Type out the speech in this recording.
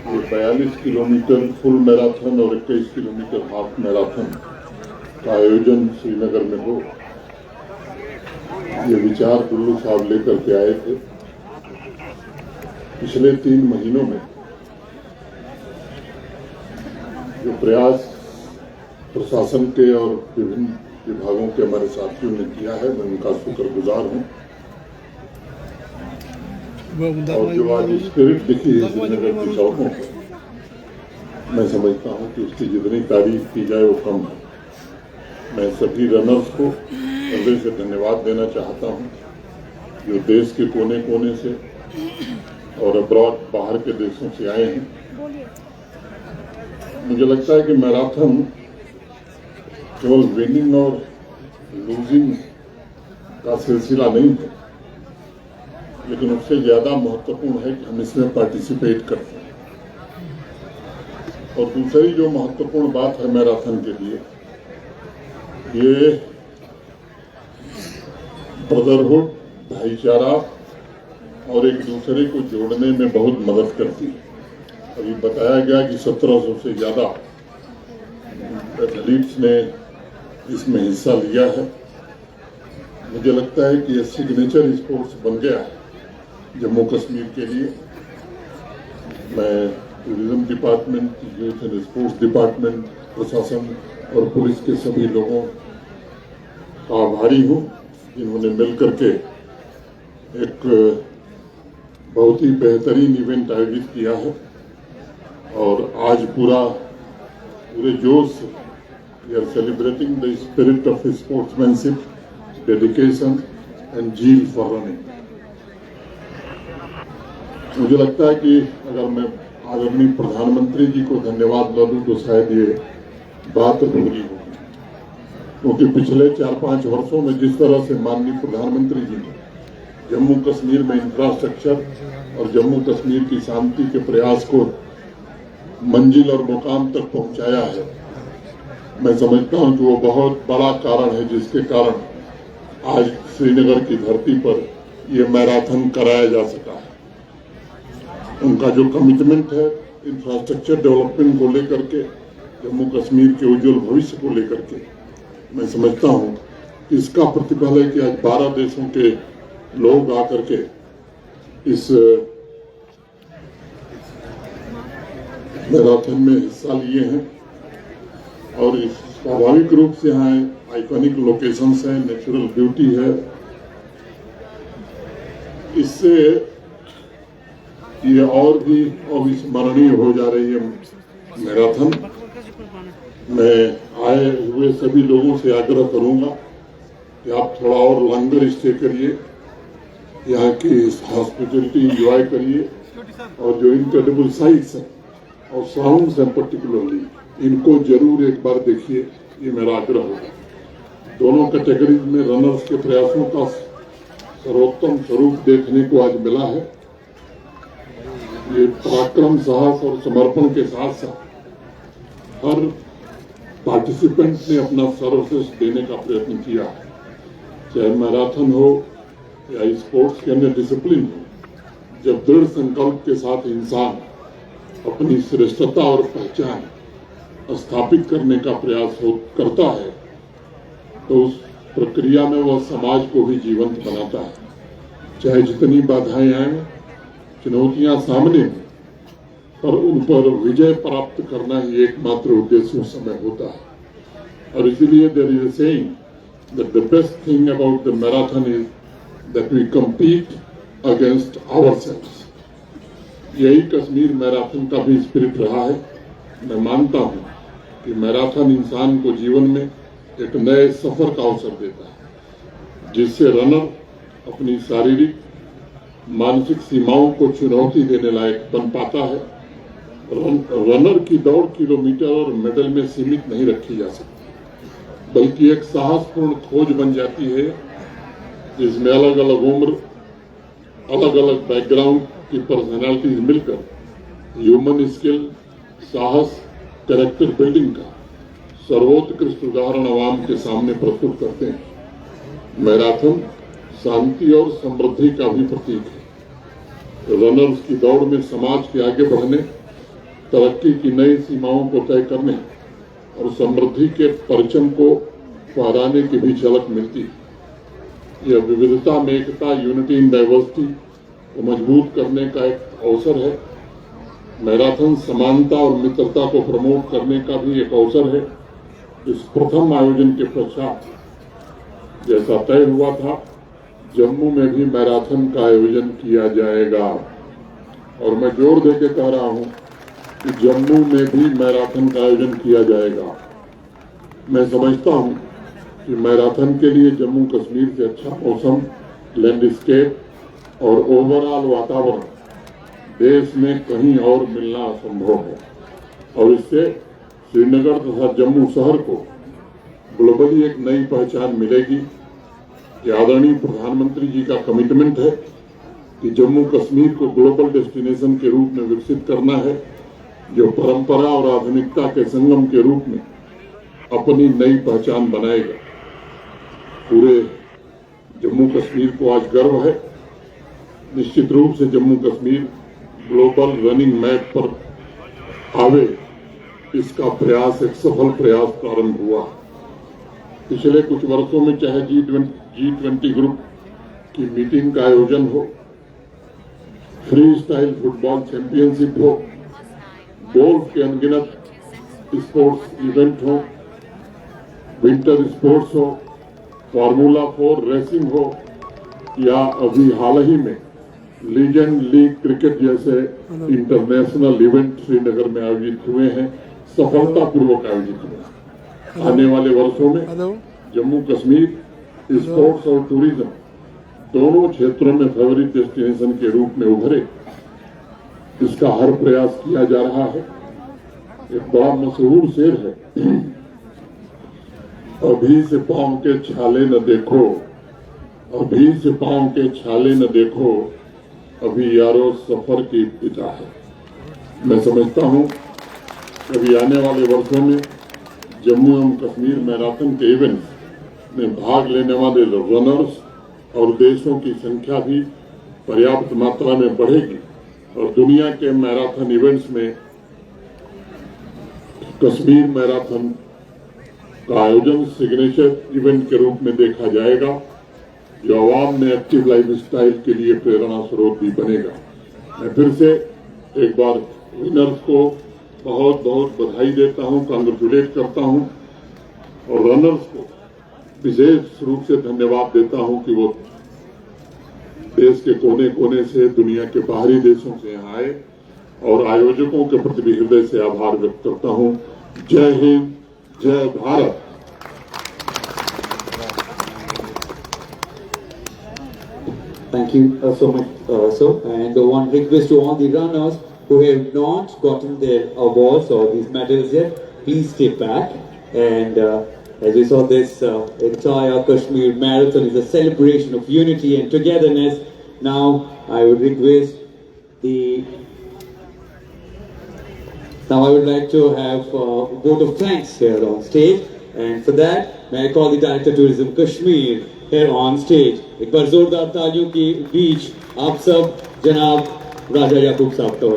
ये 42 kilometre full marathon और 21 kilometre half marathon का आयोजन श्रीनगर में हो, ये विचार दुल्लू साहब लेकर के आए थे। पिछले 3 महीनों में जो प्रयास प्रशासन के और विभिन्न विभागों के हमारे साथियों ने किया है, मैं उनका शुक्रगुजार हूं। और जो आज स्पिरिट दिखी है श्रीनगर की सड़कों पर, मैं समझता हूं कि उसकी जितनी तारीफ की जाए वो कम है। मैं सभी रनर्स को हृदय से धन्यवाद देना चाहता हूं, जो देश के कोने कोने से और अब्रॉड बाहर के देशों से आए हैं। मुझे लगता है कि मैराथन केवल विनिंग और लूजिंग का सिलसिला नहीं है, लेकिन उससे ज्यादा महत्वपूर्ण है कि हम इसमें पार्टिसिपेट करते हैं। और दूसरी जो महत्वपूर्ण बात है मैराथन के लिए, ये ब्रदरहुड, भाईचारा और एक दूसरे को जोड़ने में बहुत मदद करती है। अभी बताया गया कि 1700 से ज्यादा एथलीट्स ने इसमें हिस्सा लिया है। मुझे लगता है कि यह सिग्नेचर स्पोर्ट्स बन गया है जम्मू कश्मीर के लिए। मैं tourism department, youth and sports department, प्रशासन और पुलिस के सभी लोगों का आभारी हूँ, जिन्होंने मिलकर के एक बहुत ही बेहतरीन इवेंट आयोजित किया है। और आज पूरे जोश से we are celebrating the spirit of sportsmanship, dedication and zeal for running. मुझे लगता है कि अगर मैं आदरणीय प्रधानमंत्री जी को धन्यवाद न दूं तो शायद ये बात अधूरी होगी, क्योंकि पिछले 4-5 वर्षों में जिस तरह से माननीय प्रधानमंत्री जी ने जम्मू कश्मीर में इंफ्रास्ट्रक्चर और जम्मू कश्मीर की शांति के प्रयास को मंजिल और मुकाम तक पहुंचाया है, मैं समझता हूं कि वो बहुत बड़ा कारण है जिसके कारण आज श्रीनगर की धरती पर ये मैराथन कराया जा सका है। उनका जो कमिटमेंट है इंफ्रास्ट्रक्चर डेवलपमेंट को लेकर के, जम्मू कश्मीर के उज्जवल भविष्य को लेकर के, मैं समझता हूं कि इसका प्रतिफल है कि आज 12 देशों के लोग आकर के इस मैराथन में हिस्सा लिए हैं। और इस स्वाभाविक रूप से यहाँ आइकॉनिक लोकेशंस हैं, नेचुरल ब्यूटी है। इससे ये और भी अविस्मरणीय हो जा रही है मैराथन। मैं आए हुए सभी लोगों से आग्रह करूंगा कि आप थोड़ा और लंगर स्टे करिए, यहाँ की हॉस्पिटलिटी एंजॉय करिए, और जो इनक्रेडिबल साइट्स हैं और साउंड्स हैं पर्टिकुलरली, इनको जरूर एक बार देखिए, ये मेरा आग्रह होगा। दोनों कैटेगरीज में रनर्स के प्रयासों का सर्वोत्तम स्वरूप देखने को आज मिला है। ये पराक्रम, साहस और समर्पण के साथ साथ हर पार्टिसिपेंट ने अपना सर्वश्रेष्ठ देने का प्रयत्न किया है, चाहे मैराथन हो या स्पोर्ट्स के अन्य डिसिप्लिन हो। जब दृढ़ संकल्प के साथ इंसान अपनी श्रेष्ठता और पहचान स्थापित करने का प्रयास करता है, तो उस प्रक्रिया में वह समाज को भी जीवंत बनाता है। चाहे जितनी बाधाएं आए, चुनौतियां सामने हों, पर उन पर विजय प्राप्त करना ही एकमात्र उद्देश्य उस समय होता है। और इसीलिए there is a saying that the best thing about the marathon is that we compete against ourselves। यही कश्मीर मैराथन का भी स्पिरिट रहा है। मैं मानता हूं कि मैराथन इंसान को जीवन में एक नए सफर का अवसर देता है, जिससे रनर अपनी शारीरिक मानसिक सीमाओं को चुनौती देने लायक बन पाता है। रनर की दौड़ किलोमीटर और मेडल में सीमित नहीं रखी जा सकती, बल्कि एक साहसपूर्ण खोज बन जाती है, जिसमें अलग अलग उम्र, अलग अलग बैकग्राउंड की पर्सनैलिटीज मिलकर ह्यूमन स्किल, साहस, कैरेक्टर बिल्डिंग का सर्वोत्कृष्ट उदाहरण आवाम के सामने प्रस्तुत करते हैं। मैराथन शांति और समृद्धि का भी प्रतीक है। रनर्स की दौड़ में समाज के आगे बढ़ने तरक्की की नई सीमाओं को तय करने और समृद्धि के परचम को फहराने की भी झलक मिलती है। यह विविधता में एकता, यूनिटी इन डाइवर्सिटी को मजबूत करने का एक अवसर है। मैराथन समानता और मित्रता को प्रमोट करने का भी एक अवसर है। इस प्रथम आयोजन के पश्चात जैसा तय हुआ था, जम्मू में भी मैराथन का आयोजन किया जाएगा और मैं जोर देकर कह रहा हूं कि जम्मू में भी मैराथन का आयोजन किया जाएगा। मैं समझता हूं कि मैराथन के लिए जम्मू कश्मीर से अच्छा मौसम, लैंडस्केप और ओवरऑल वातावरण देश में कहीं और मिलना असंभव है और इससे श्रीनगर तथा जम्मू शहर को ग्लोबली एक नई पहचान मिलेगी। आदरणीय प्रधानमंत्री जी का कमिटमेंट है कि जम्मू कश्मीर को ग्लोबल डेस्टिनेशन के रूप में विकसित करना है, जो परंपरा और आधुनिकता के संगम के रूप में अपनी नई पहचान बनाएगा। पूरे जम्मू कश्मीर को आज गर्व है। निश्चित रूप से Jammu Kashmir global running map पर आवे, इसका प्रयास, एक सफल प्रयास प्रारंभ हुआ। पिछले कुछ वर्षों में चाहे G20 ग्रुप की मीटिंग का आयोजन हो, फ्री स्टाइल फुटबॉल चैंपियनशिप हो, गोल्फ के अनगिनत स्पोर्ट्स इवेंट हो, विंटर स्पोर्ट्स हो, फार्मूला 4 रेसिंग हो या अभी हाल ही में लीजेंड लीग क्रिकेट जैसे इंटरनेशनल इवेंट श्रीनगर में आयोजित हुए हैं, सफलतापूर्वक आयोजित हुए। आने वाले वर्षों में जम्मू कश्मीर स्पोर्ट्स और टूरिज्म दोनों क्षेत्रों में फेवरेट डेस्टिनेशन के रूप में उभरे, इसका हर प्रयास किया जा रहा है। एक बड़ा मशहूर शेर है, अभी से पांव के छाले न देखो, अभी से पांव के छाले न देखो, अभी यारो सफर की इब्तिदा है। मैं समझता हूं कि अभी आने वाले वर्षों में जम्मू एवं कश्मीर मैराथन के इवेंट्स में भाग लेने वाले रनर्स और देशों की संख्या भी पर्याप्त मात्रा में बढ़ेगी और दुनिया के मैराथन इवेंट्स में कश्मीर मैराथन का आयोजन सिग्नेचर इवेंट के रूप में देखा जाएगा, जो आवाम में एक्टिव लाइफ स्टाइल के लिए प्रेरणा स्रोत भी बनेगा। मैं फिर से एक बार विनर्स को बहुत बहुत बधाई देता हूं, कांग्रेचुलेट करता हूं और रनर्स को विशेष रूप से धन्यवाद देता हूं कि वो देश के कोने कोने से, दुनिया के बाहरी देशों से यहाँ आए और आयोजकों के प्रति भी हृदय से आभार व्यक्त करता हूं। जय हिंद, जय Bharat. Thank you so much, sir. And one request to all the runners who have not gotten their awards or these medals yet, please stay back. And as we saw, this entire Kashmir Marathon is a celebration of unity and togetherness. Now, I would request Now I would like to have a vote of thanks here on stage. And for that, may I call the Director Tourism Kashmir here on stage. एक बार जोरदार तालियों के बीच आप सब जनाब राजा याकूब साहब का